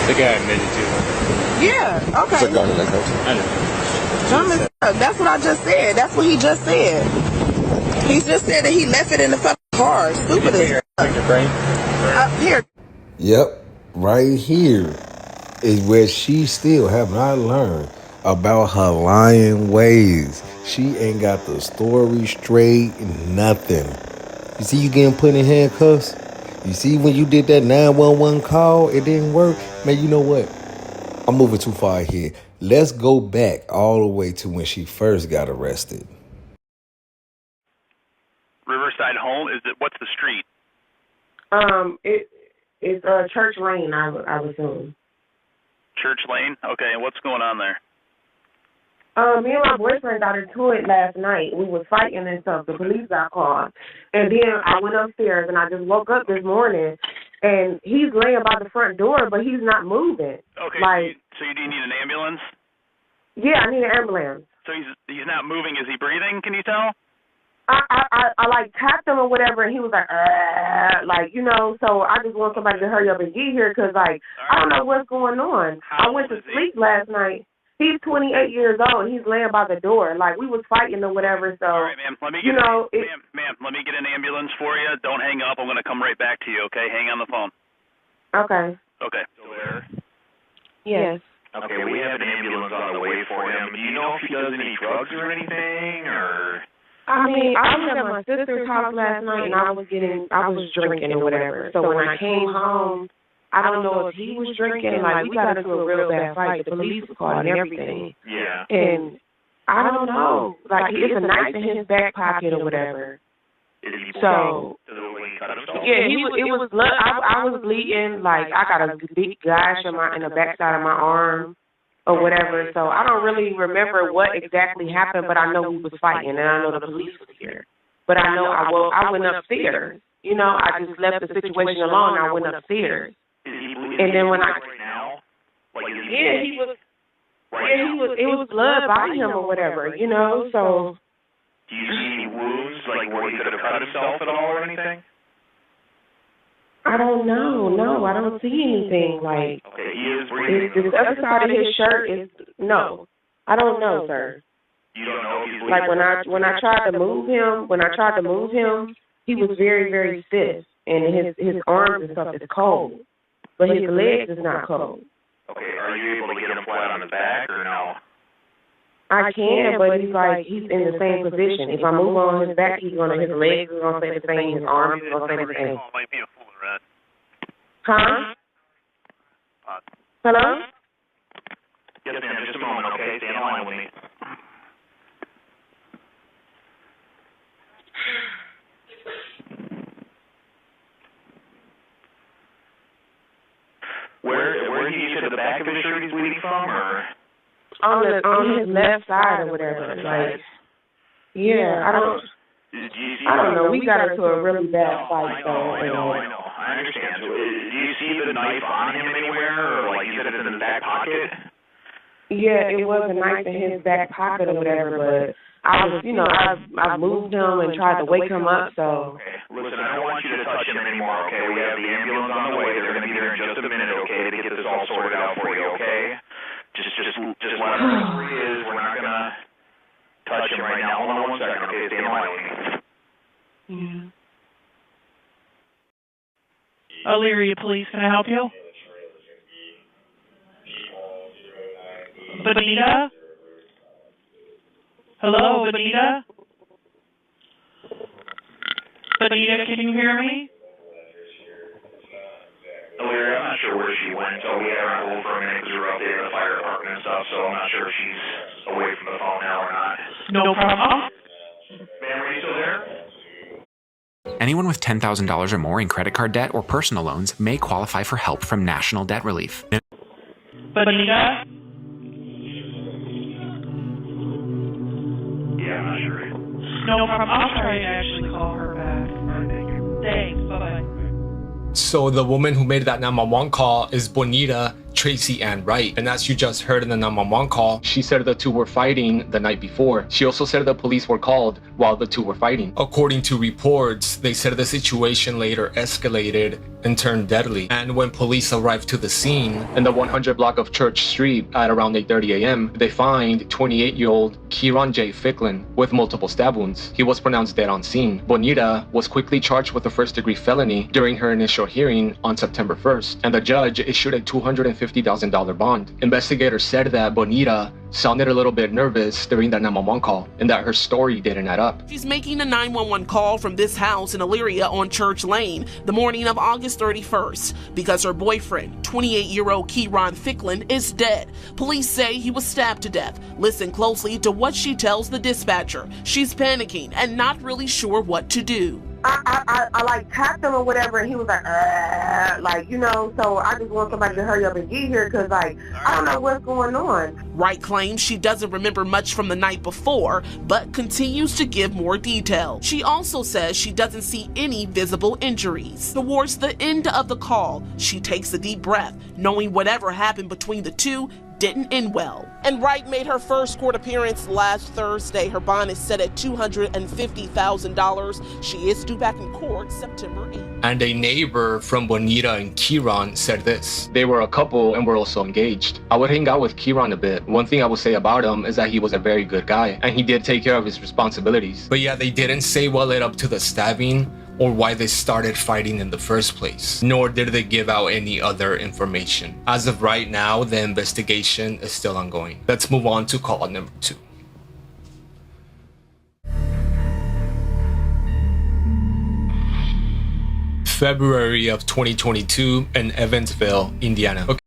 The guy admitted to it. Yeah, okay. It's a gun in that country. I know. Dumb as fuck. That's what I just said. That's what he just said. He just said that he left it in the fucking car. Stupid as fuck. Your brain? Here. Yep, right here is where she still have not learned about her lying ways. She ain't got the story straight, nothing. You see you getting put in handcuffs? You see when you did that 911 call, it didn't work? Man, you know what? I'm moving too far here. Let's go back all the way to when she first got arrested. Riverside Home, what's the street? It's Church Lane, I would assume. Church Lane? Okay, and what's going on there? Me and my boyfriend got into it last night. We was fighting and stuff. The police got called. And then I went upstairs and I just woke up this morning and he's laying by the front door, but he's not moving. Okay, so you do need an ambulance? Yeah, I need an ambulance. So he's not moving. Is he breathing? Can you tell? I like tapped him or whatever, and he was like, you know, so I just want somebody to hurry up and get here because, like, I don't know what's going on. I went to sleep last night. He's 28 years old, and he's laying by the door. Like, we was fighting or whatever, so, all right, ma'am, let me get ma'am, let me get an ambulance for you. Don't hang up. I'm going to come right back to you, okay? Hang on the phone. Okay. Okay. Still there? Yes. Okay, we have an ambulance on the way for him. Do you know if he does any drugs or anything, or... I mean, I was at my sister's house last night, and I was drinking or whatever. So when I came home, I don't know if he was drinking. Like, we got into a real bad fight. The police was called and everything. Yeah. And I don't know. Like, it's a knife in his back pocket or whatever. So, yeah, it was blood. I was bleeding. Like, I got a big gash in the backside of my arm or whatever. So I don't really remember what exactly happened, but I know we was fighting, and I know the police was here. But I know I went upstairs. You know, I just left the situation alone. I went upstairs. And then when it was blood by him or whatever, you know, so. Do you see any wounds, like where he could have cut himself at all or anything? I don't know. No, I don't see anything. Like, okay, he is breathing. The other side of his shirt is, no. I don't know, sir. You don't know if he's bleeding? Like, when I tried to move him, he was very, very stiff. And his arms and stuff is cold. But his legs is not cold. Okay, are you able to get him flat on his back or no? I can, but he's in the same position. If I move on his back, his legs are gonna stay the same, his arms are gonna stay the same. Might be a fool, right? Huh? Hello? Yes, ma'am, just a moment, okay? Stay on the line with me. Where you said the back of his shirt he's bleeding from, or? On his left side or whatever. Like, yeah, I don't know. We got into a really bad fight, though. I know. I understand. So, do you see the knife on him anywhere, or like you said it's in his back pocket? Yeah, it was a knife in his back pocket or whatever, but I moved him and tried to wake him up, so. Okay, listen, I don't want you to touch him anymore, okay? We have the ambulance on the way. They're going to be there in just a minute, okay, to get this all sorted out for you, okay? Just let him know where he is. We're not going to touch him right now. Hold on 1 second, okay? Stay in line with me. Yeah. Elyria Police, can I help you? Benita? Hello, Benita? Benita, can you hear me? Elyria, I'm not sure where she went, so we had her on hold for a minute because we were up there in the fire department and stuff, so I'm not sure if she's away from the phone now or not. No problem. Ma'am, are you still there? Anyone with $10,000 or more in credit card debt or personal loans may qualify for help from National Debt Relief. Benita? Yeah, I'm not sure. No problem. I'll try to actually call her back. Thanks. Bye-bye. So the woman who made that 911 call is Bonita Tracy Ann Wright. And as you just heard in the 911 call, she said the two were fighting the night before. She also said the police were called while the two were fighting. According to reports, they said the situation later escalated and turned deadly. And when police arrived to the scene in the 100 block of Church Street at around 8:30 a.m., they find 28-year-old Kieran J. Ficklin with multiple stab wounds. He was pronounced dead on scene. Bonita was quickly charged with a first-degree felony during her initial hearing on September 1st, and the judge issued a $250,000 bond. Investigators said that Bonita sounded a little bit nervous during that 911 call and that her story didn't add up. She's making a 911 call from this house in Elyria on Church Lane the morning of August 31st because her boyfriend, 28-year-old Kieran Ficklin, is dead. Police say he was stabbed to death. Listen closely to what she tells the dispatcher. She's panicking and not really sure what to do. I like tapped him or whatever, and he was like, you know, so I just want somebody to hurry up and get here because, like, I don't know what's going on. Wright claims she doesn't remember much from the night before, but continues to give more detail. She also says she doesn't see any visible injuries. Towards the end of the call, she takes a deep breath, knowing whatever happened between the two didn't end well. And Wright made her first court appearance last Thursday. Her bond is set at $250,000. She is due back in court September 8th. And a neighbor from Bonita and Kieran said this. They were a couple and were also engaged. I would hang out with Kieran a bit. One thing I would say about him is that he was a very good guy and he did take care of his responsibilities. But yeah, they didn't say what led up to the stabbing or why they started fighting in the first place, nor did they give out any other information. As of right now, the investigation is still ongoing. Let's move on to call number 2. February of 2022 in Evansville, Indiana. Okay.